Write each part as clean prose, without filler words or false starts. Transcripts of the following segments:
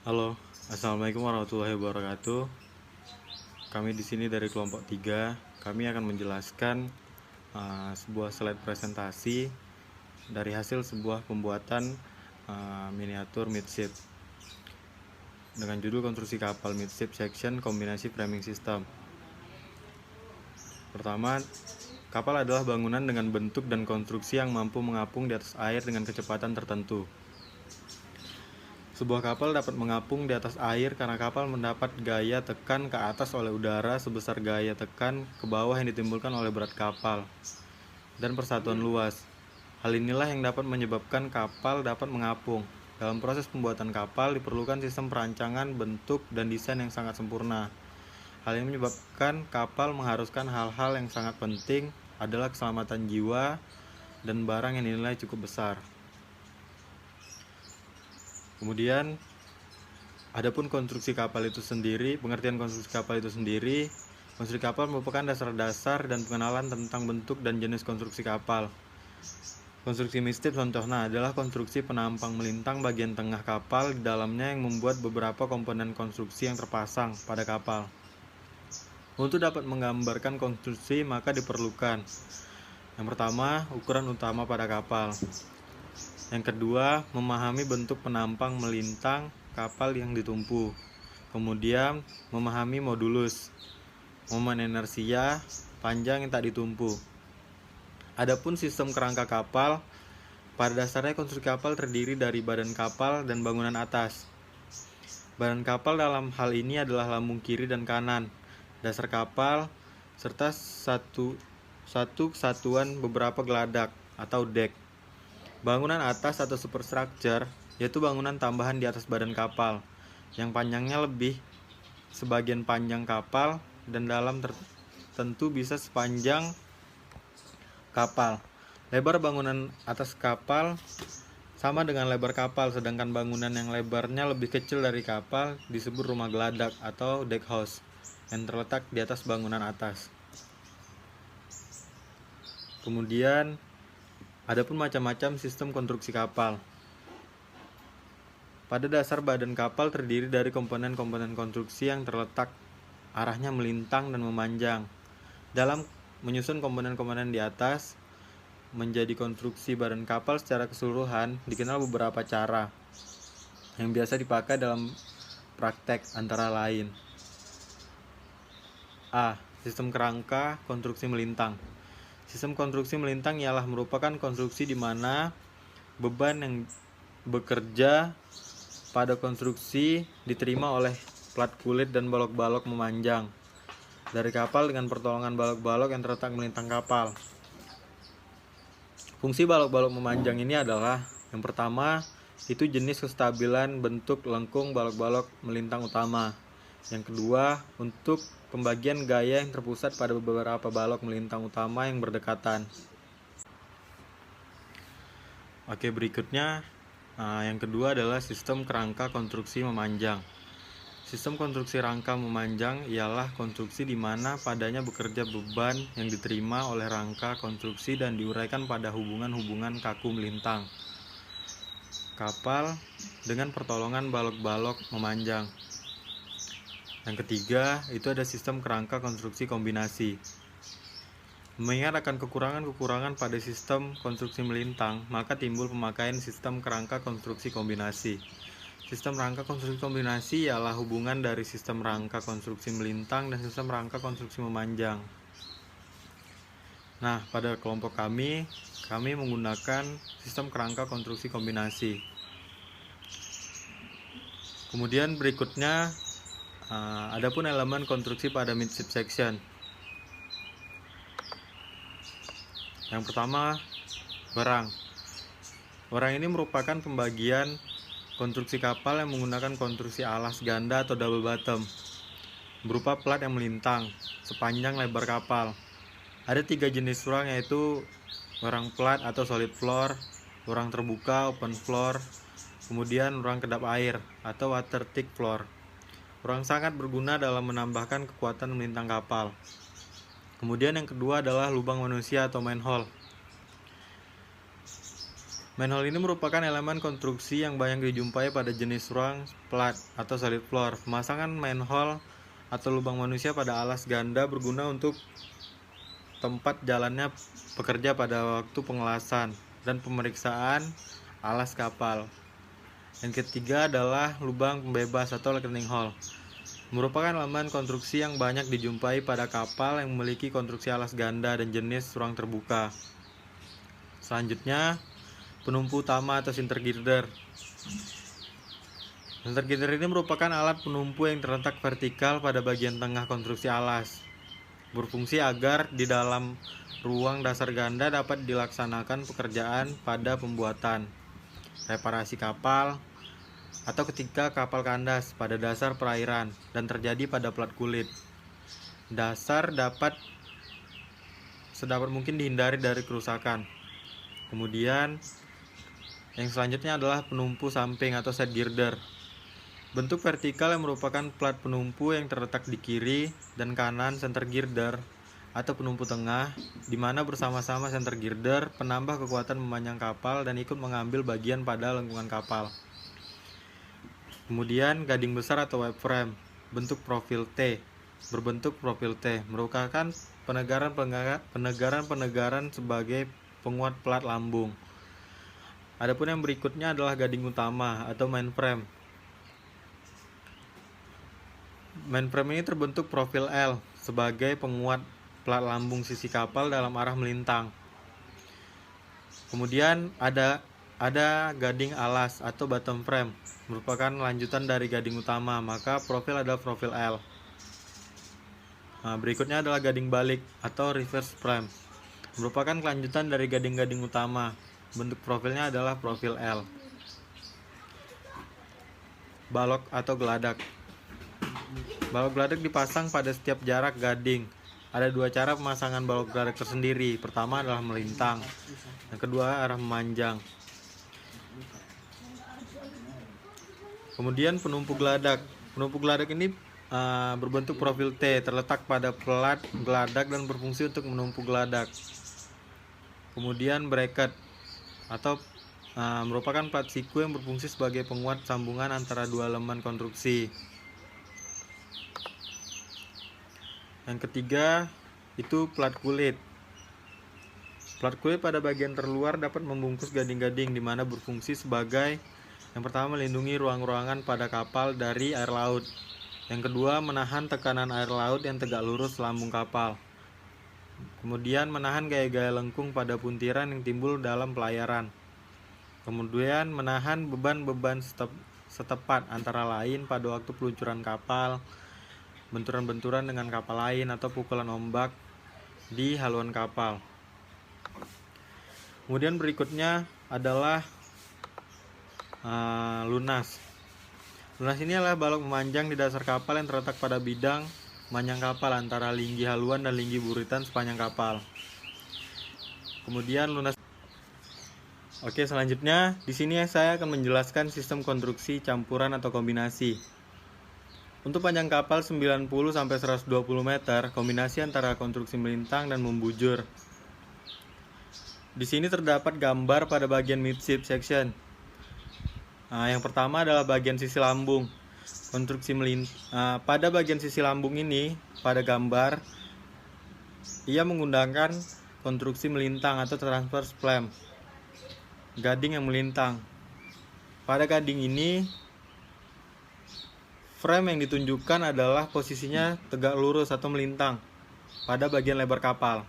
Halo, Assalamualaikum warahmatullahi wabarakatuh. Kami di sini dari kelompok 3. Kami akan menjelaskan sebuah slide presentasi dari hasil sebuah pembuatan miniatur midship dengan judul konstruksi kapal midship section kombinasi framing system. Pertama, kapal adalah bangunan dengan bentuk dan konstruksi yang mampu mengapung di atas air dengan kecepatan tertentu. Sebuah kapal dapat mengapung di atas air karena kapal mendapat gaya tekan ke atas oleh udara sebesar gaya tekan ke bawah yang ditimbulkan oleh berat kapal dan persatuan luas. Hal inilah yang dapat menyebabkan kapal dapat mengapung. Dalam proses pembuatan kapal diperlukan sistem perancangan, bentuk, dan desain yang sangat sempurna. Hal ini menyebabkan kapal mengharuskan hal-hal yang sangat penting adalah keselamatan jiwa dan barang yang dinilai cukup besar. Kemudian, adapun konstruksi kapal itu sendiri, pengertian konstruksi kapal itu sendiri, konstruksi kapal merupakan dasar-dasar dan pengenalan tentang bentuk dan jenis konstruksi kapal. Konstruksi midship contohnya adalah konstruksi penampang melintang bagian tengah kapal di dalamnya yang membuat beberapa komponen konstruksi yang terpasang pada kapal. Untuk dapat menggambarkan konstruksi maka diperlukan yang pertama, ukuran utama pada kapal. Yang kedua, memahami bentuk penampang melintang kapal yang ditumpu. Kemudian, memahami modulus, momen inersia, panjang yang tak ditumpu. Adapun sistem kerangka kapal, pada dasarnya konstruksi kapal terdiri dari badan kapal dan bangunan atas. Badan kapal dalam hal ini adalah lambung kiri dan kanan, dasar kapal, serta satu kesatuan beberapa geladak atau deck. Bangunan atas atau superstructure yaitu bangunan tambahan di atas badan kapal yang panjangnya lebih sebagian panjang kapal dan dalam tertentu bisa sepanjang kapal. Lebar bangunan atas kapal sama dengan lebar kapal, sedangkan bangunan yang lebarnya lebih kecil dari kapal disebut rumah geladak atau deck house yang terletak di atas bangunan atas. Kemudian adapun macam-macam sistem konstruksi kapal. Pada dasar badan kapal terdiri dari komponen-komponen konstruksi yang terletak arahnya melintang dan memanjang. Dalam menyusun komponen-komponen di atas menjadi konstruksi badan kapal secara keseluruhan dikenal beberapa cara yang biasa dipakai dalam praktek antara lain. A. Sistem kerangka konstruksi melintang. Sistem konstruksi melintang ialah merupakan konstruksi di mana beban yang bekerja pada konstruksi diterima oleh plat kulit dan balok-balok memanjang dari kapal dengan pertolongan balok-balok yang terletak melintang kapal. Fungsi balok-balok memanjang ini adalah yang pertama, itu jenis kestabilan bentuk lengkung balok-balok melintang utama. Yang kedua, untuk pembagian gaya yang terpusat pada beberapa balok melintang utama yang berdekatan. Oke, berikutnya yang kedua adalah sistem kerangka konstruksi memanjang. Sistem konstruksi rangka memanjang ialah konstruksi di mana padanya bekerja beban yang diterima oleh rangka konstruksi dan diuraikan pada hubungan-hubungan kaku melintang kapal dengan pertolongan balok-balok memanjang. Yang ketiga, itu ada sistem kerangka konstruksi kombinasi. Mengingat akan kekurangan-kekurangan pada sistem konstruksi melintang, maka timbul pemakaian sistem kerangka konstruksi kombinasi. Sistem rangka konstruksi kombinasi ialah hubungan dari sistem rangka konstruksi melintang dan sistem rangka konstruksi memanjang. Nah, pada kelompok kami menggunakan sistem kerangka konstruksi kombinasi. Kemudian berikutnya, adapun elemen konstruksi pada midship section. Yang pertama, berang. Berang ini merupakan pembagian konstruksi kapal yang menggunakan konstruksi alas ganda atau double bottom, berupa plat yang melintang sepanjang lebar kapal. Ada 3 jenis rang, yaitu rang plat atau solid floor, rang terbuka open floor, kemudian rang kedap air atau water thick floor. Rang sangat berguna dalam menambahkan kekuatan melintang kapal. Kemudian yang kedua adalah lubang manusia atau manhole. Manhole ini merupakan elemen konstruksi yang banyak dijumpai pada jenis ruang flat atau solid floor. Pemasangan manhole atau lubang manusia pada alas ganda berguna untuk tempat jalannya pekerja pada waktu pengelasan dan pemeriksaan alas kapal. Yang ketiga adalah lubang pembebas atau lightning hole. Merupakan elemen konstruksi yang banyak dijumpai pada kapal yang memiliki konstruksi alas ganda dan jenis ruang terbuka. Selanjutnya, penumpu utama atau center girder. Center girder ini merupakan alat penumpu yang terletak vertikal pada bagian tengah konstruksi alas, berfungsi agar di dalam ruang dasar ganda dapat dilaksanakan pekerjaan pada pembuatan, reparasi kapal, atau ketika kapal kandas pada dasar perairan dan terjadi pada plat kulit. Dasar dapat sedapat mungkin dihindari dari kerusakan. Kemudian yang selanjutnya adalah penumpu samping atau side girder. Bentuk vertikal yang merupakan plat penumpu yang terletak di kiri dan kanan center girder atau penumpu tengah, di mana bersama-sama center girder penambah kekuatan memanjang kapal dan ikut mengambil bagian pada lengkungan kapal. Kemudian gading besar atau web frame, bentuk profil T, berbentuk profil T, merupakan penegaran sebagai penguat plat lambung. Adapun yang berikutnya adalah gading utama atau main frame. Main frame ini terbentuk profil L sebagai penguat plat lambung sisi kapal dalam arah melintang. Kemudian ada gading alas atau bottom frame, merupakan lanjutan dari gading utama, maka profil adalah profil L. Berikutnya adalah gading balik atau reverse frame, merupakan kelanjutan dari gading-gading utama, bentuk profilnya adalah profil L. Balok atau geladak. Balok geladak dipasang pada setiap jarak gading. Ada dua cara pemasangan balok geladak tersendiri. Pertama adalah melintang, yang kedua arah memanjang. Kemudian penumpu geladak. Penumpu geladak ini berbentuk profil T, terletak pada plat geladak dan berfungsi untuk menumpu geladak. Kemudian bracket atau merupakan plat siku yang berfungsi sebagai penguat sambungan antara dua elemen konstruksi. Yang ketiga itu plat kulit. Plat kulit pada bagian terluar dapat membungkus gading-gading, di mana berfungsi sebagai yang pertama melindungi ruang-ruangan pada kapal dari air laut. Yang kedua menahan tekanan air laut yang tegak lurus lambung kapal. Kemudian menahan gaya-gaya lengkung pada puntiran yang timbul dalam pelayaran. Kemudian menahan beban-beban setepat antara lain pada waktu peluncuran kapal, benturan-benturan dengan kapal lain atau pukulan ombak di haluan kapal. Kemudian berikutnya adalah lunas. Lunas ini adalah balok memanjang di dasar kapal yang terletak pada bidang memanjang kapal antara linggi haluan dan linggi buritan sepanjang kapal. Kemudian lunas. Oke, selanjutnya di sini saya akan menjelaskan sistem konstruksi campuran atau kombinasi. Untuk panjang kapal 90 sampai 120 meter, kombinasi antara konstruksi melintang dan membujur. Di sini terdapat gambar pada bagian midship section. Yang pertama adalah bagian sisi lambung. Konstruksi pada bagian sisi lambung ini, pada gambar, ia menggunakan konstruksi melintang atau transverse frame, gading yang melintang. Pada gading ini, frame yang ditunjukkan adalah posisinya tegak lurus atau melintang pada bagian lebar kapal.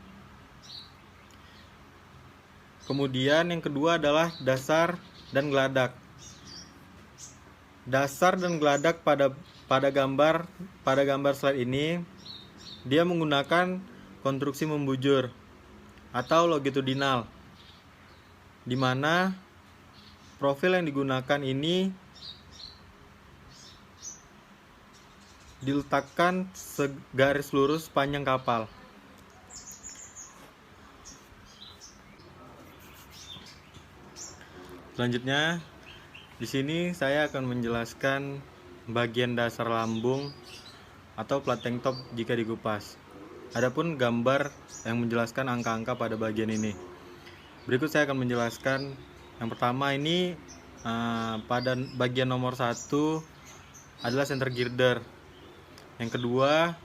Kemudian yang kedua adalah dasar dan geladak. Dasar dan geladak pada gambar slide ini, dia menggunakan konstruksi membujur atau longitudinal, di mana profil yang digunakan ini diletakkan segaris lurus panjang kapal. Selanjutnya, di sini saya akan menjelaskan bagian dasar lambung atau plat tank top jika dikupas. Adapun gambar yang menjelaskan angka-angka pada bagian ini. Berikut saya akan menjelaskan Yang pertama ini pada bagian nomor 1 adalah center girder. Yang kedua,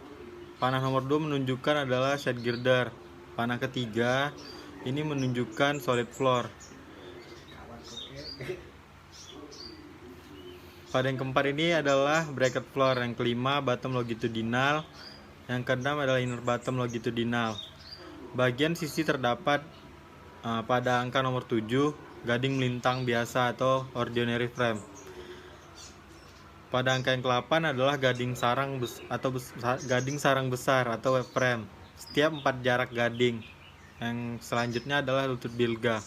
panah nomor 2 menunjukkan adalah side girder. Panah ketiga ini menunjukkan solid floor. Pada yang keempat ini adalah bracket floor. Yang kelima bottom longitudinal. Yang keenam adalah inner bottom longitudinal. Bagian sisi terdapat pada angka nomor 7 gading melintang biasa atau ordinary frame. Pada angka yang ke-8 adalah gading sarang gading sarang besar atau web frame. Setiap 4 jarak gading. Yang selanjutnya adalah lutut bilga.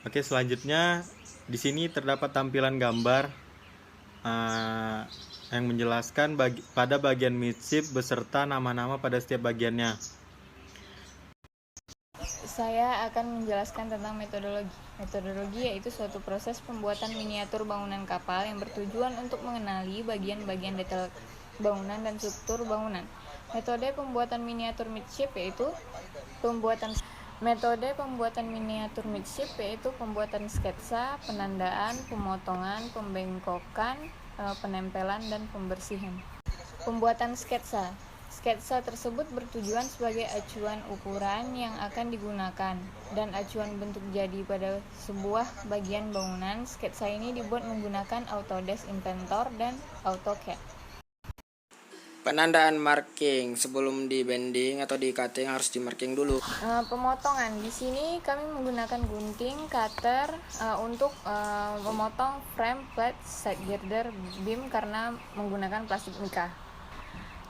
Oke, selanjutnya di sini terdapat tampilan gambar yang menjelaskan pada bagian midship beserta nama-nama pada setiap bagiannya. Saya akan menjelaskan tentang metodologi. Metodologi yaitu suatu proses pembuatan miniatur bangunan kapal yang bertujuan untuk mengenali bagian-bagian detail bangunan dan struktur bangunan. Metode pembuatan miniatur midship yaitu pembuatan sketsa, penandaan, pemotongan, pembengkokan, penempelan, dan pembersihan. Pembuatan sketsa. Sketsa tersebut bertujuan sebagai acuan ukuran yang akan digunakan dan acuan bentuk jadi pada sebuah bagian bangunan. Sketsa ini dibuat menggunakan Autodesk Inventor dan AutoCAD. Penandaan marking sebelum di bending atau di cutting harus di marking dulu. Pemotongan di sini kami menggunakan gunting, cutter untuk memotong frame, plate, side girder, beam karena menggunakan plastik mica.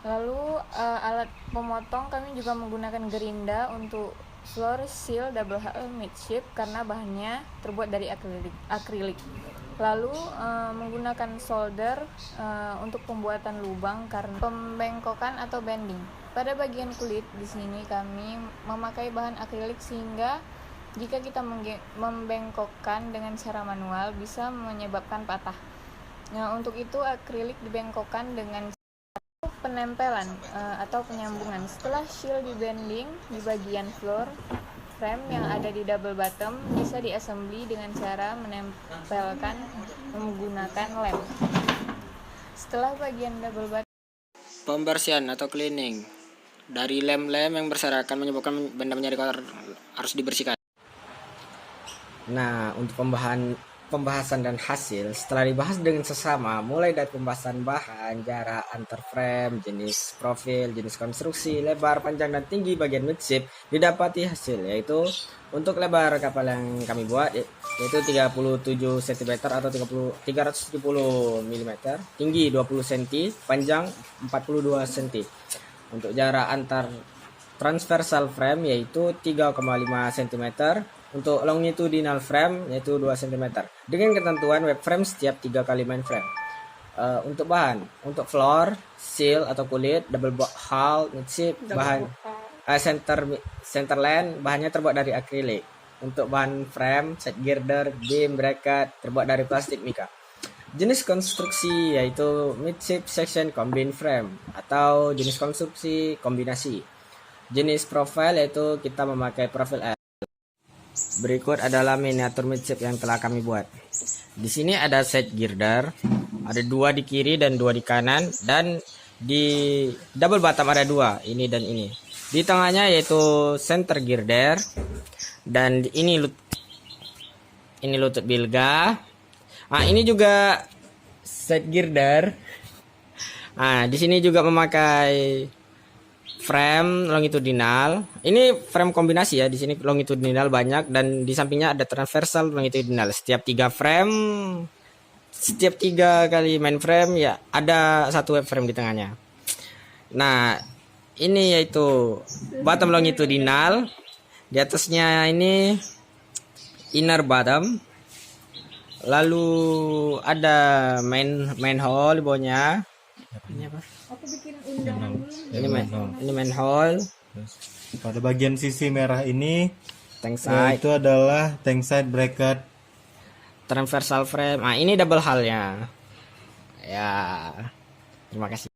Lalu alat pemotong kami juga menggunakan gerinda untuk floor seal double hull midship karena bahannya terbuat dari akrilik. Lalu menggunakan solder untuk pembuatan lubang karena pembengkokan atau bending. Pada bagian kulit di sini kami memakai bahan akrilik sehingga jika kita membengkokkan dengan cara manual bisa menyebabkan patah. Nah, untuk itu akrilik dibengkokkan dengan penempelan atau penyambungan. Setelah shield dibending di bagian floor, frame yang ada di double bottom bisa diassembly dengan cara menempelkan menggunakan lem. Setelah bagian double bottom, Pembersihan atau cleaning. Dari lem-lem yang berserakan menyebabkan benda menjadi kotor harus dibersihkan. Nah, untuk pembahasan dan hasil setelah dibahas dengan sesama, mulai dari pembahasan bahan, jarak antar frame, jenis profil, jenis konstruksi, lebar, panjang, dan tinggi bagian midship, didapati hasil yaitu untuk lebar kapal yang kami buat yaitu 37 cm atau 370 mm, tinggi 20 cm, panjang 42 cm. Untuk jarak antar transversal frame yaitu 3,5 cm, untuk longitudinal frame yaitu 2 cm dengan ketentuan web frame setiap 3 kali main frame. Untuk bahan, untuk floor, seal atau kulit, double hull, midship, bahan center land bahannya terbuat dari akrilik. Untuk bahan frame, side girder, beam, bracket terbuat dari plastik mica. Jenis konstruksi yaitu midship section combined frame atau jenis konstruksi kombinasi. Jenis profil yaitu kita memakai profil L. Berikut adalah miniatur midship yang telah kami buat. Di sini ada side girder, ada 2 di kiri dan 2 di kanan, dan di double bottom ada 2, ini dan ini. Di tengahnya yaitu center girder, dan ini lutut bilga. Ini juga side girder. Di sini juga memakai frame longitudinal. Ini frame kombinasi ya. Di sini longitudinal banyak dan di sampingnya ada transversal longitudinal. Setiap 3 kali main frame ya ada 1 web frame di tengahnya. Nah, ini yaitu bottom longitudinal. Di atasnya ini inner bottom. Lalu ada main hole di bawahnya. Ini apa? Ini main hole. Pada bagian sisi merah ini Tank side. itu adalah tank side bracket. Transversal frame. Ini double hull-nya. Ya. Terima kasih.